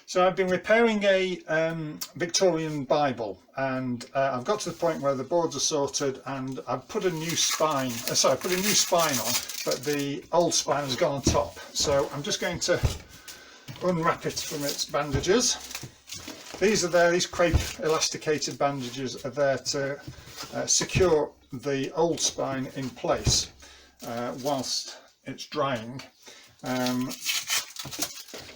So I've been repairing a Victorian Bible, and I've got to the point where the boards are sorted, and I've put a new spine. I put a new spine on, but the old spine has gone on top. So I'm just going to unwrap it from its bandages. These are there. These crepe elasticated bandages are there to secure the old spine in place whilst it's drying.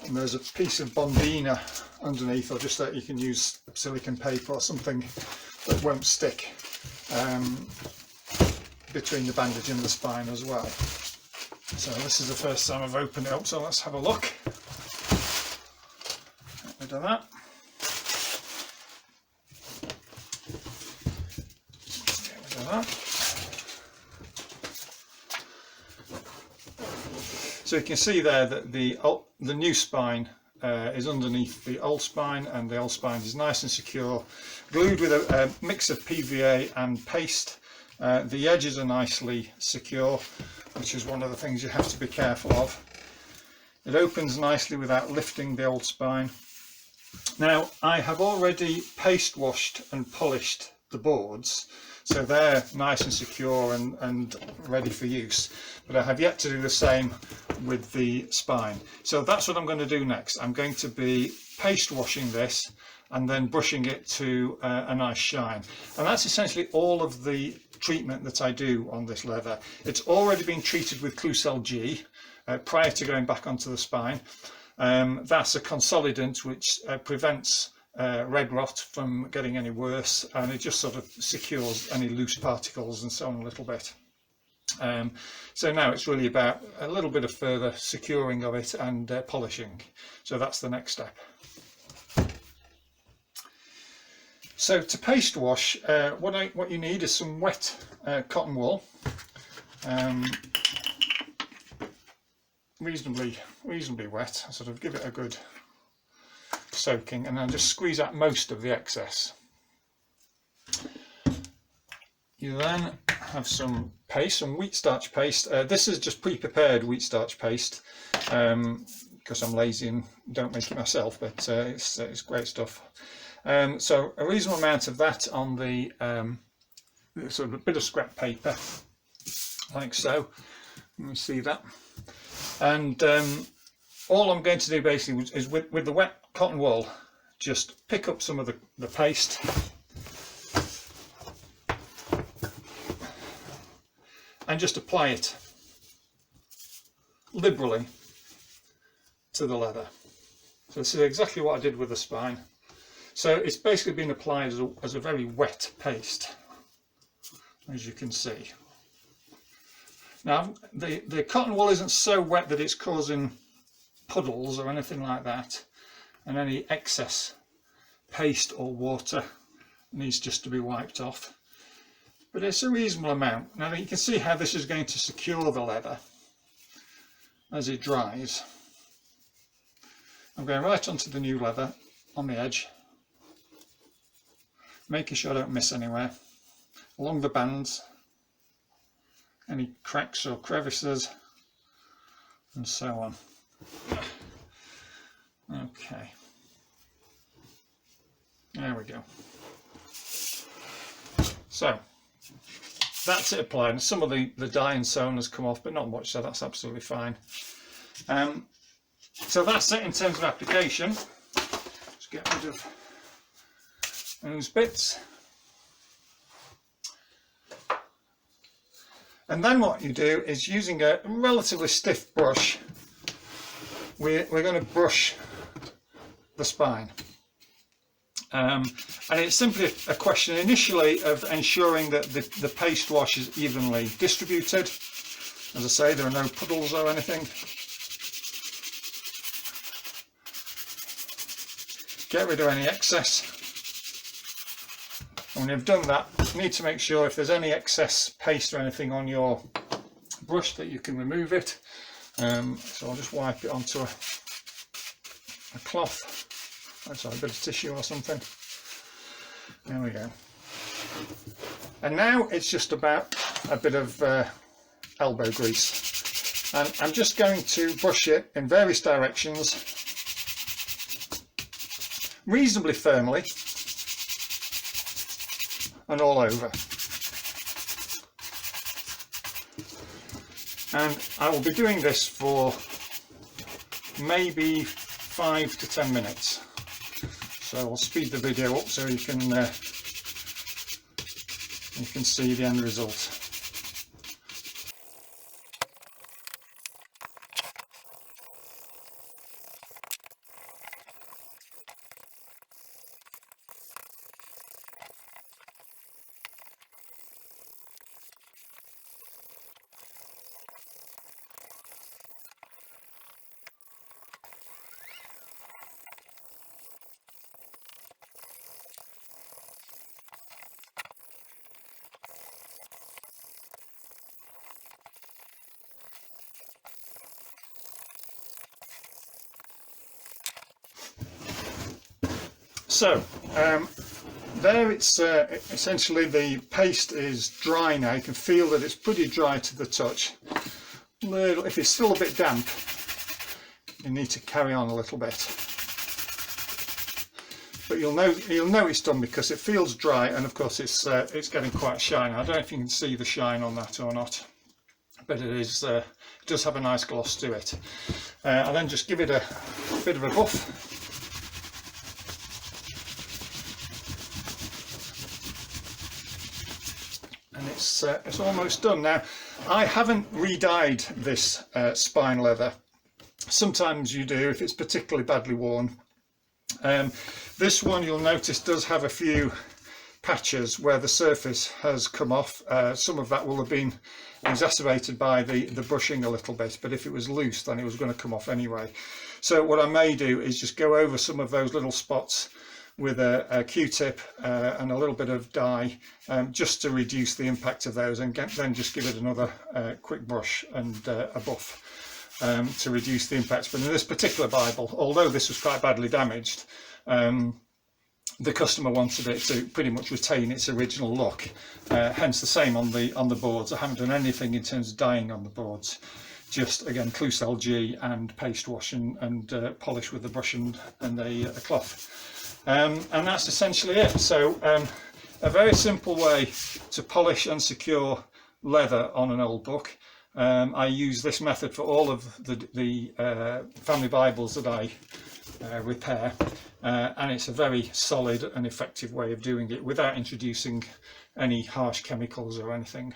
And there's a piece of bombina underneath, or just that you can use silicone paper or something that won't stick between the bandage and the spine as well. So this is the first time I've opened it up, so let's have a look. Get rid of that. Get rid of that. So you can see there that the new spine is underneath the old spine, and the old spine is nice and secure, glued with a mix of PVA and paste. The edges are nicely secure, which is one of the things you have to be careful of. It opens nicely without lifting the old spine. Now, I have already paste washed and polished the boards, so they're nice and secure and ready for use, but I have yet to do the same with the spine. So that's what I'm going to do next. I'm going to be paste washing this and then brushing it to a nice shine, and that's essentially all of the treatment that I do on this leather. It's already been treated with Klucel G prior to going back onto the spine. That's a consolidant which prevents red rot from getting any worse, and it just sort of secures any loose particles and so on a little bit. So now it's really about a little bit of further securing of it and polishing. So that's the next step. So to paste wash, what you need is some wet cotton wool, reasonably wet. Sort of give it a good soaking, and then just squeeze out most of the excess. You then have some paste, some wheat starch paste. This is just pre-prepared wheat starch paste because I'm lazy and don't make it myself, but it's great stuff. So a reasonable amount of that on the sort of a bit of scrap paper, like so. Let me see that. And all I'm going to do basically is with the wet cotton wool, just pick up some of the paste and just apply it liberally to the leather. So this is exactly what I did with the spine. So it's basically been applied as a very wet paste, as you can see. Now the cotton wool isn't so wet that it's causing puddles or anything like that, and any excess paste or water needs just to be wiped off. But it's a reasonable amount. Now you can see how this is going to secure the leather as it dries. I'm going right onto the new leather on the edge, making sure I don't miss anywhere, along the bands, any cracks or crevices, and so on. Okay, there we go. So that's it applied. Some of the dye and sewn has come off, but not much, so that's absolutely fine. So that's it in terms of application. Let's get rid of those bits. And then what you do is, using a relatively stiff brush, we're going to brush the spine. And it's simply a question initially of ensuring that the paste wash is evenly distributed. As I say, there are no puddles or anything. Get rid of any excess. And when you've done that, you need to make sure if there's any excess paste or anything on your brush that you can remove it. So I'll just wipe it onto a cloth. Sorry, a bit of tissue or something. There we go. And now it's just about a bit of elbow grease. And I'm just going to brush it in various directions reasonably firmly and all over. And I will be doing this for maybe 5 to 10 minutes. So I'll speed the video up so you can see the end result. So there it's essentially the paste is dry now. You can feel that it's pretty dry to the touch. If it's still a bit damp, you need to carry on a little bit. But you'll know it's done because it feels dry, and of course it's getting quite shiny. I don't know if you can see the shine on that or not, but it does have a nice gloss to it. I then just give it a bit of a buff. And it's almost done. Now, I haven't re-dyed this spine leather. Sometimes you do if it's particularly badly worn. This one, you'll notice, does have a few patches where the surface has come off. Some of that will have been exacerbated by the brushing a little bit, but if it was loose then it was going to come off anyway. So what I may do is just go over some of those little spots with a Q-tip and a little bit of dye, just to reduce the impact of those, and then just give it another quick brush and a buff to reduce the impact. But in this particular Bible, although this was quite badly damaged, the customer wanted it to pretty much retain its original look, hence the same on the boards. I haven't done anything in terms of dyeing on the boards, just again Klucel G and paste wash and polish with the brush and a cloth. And that's essentially it. So a very simple way to polish and secure leather on an old book. I use this method for all of the family Bibles that I repair, and it's a very solid and effective way of doing it without introducing any harsh chemicals or anything.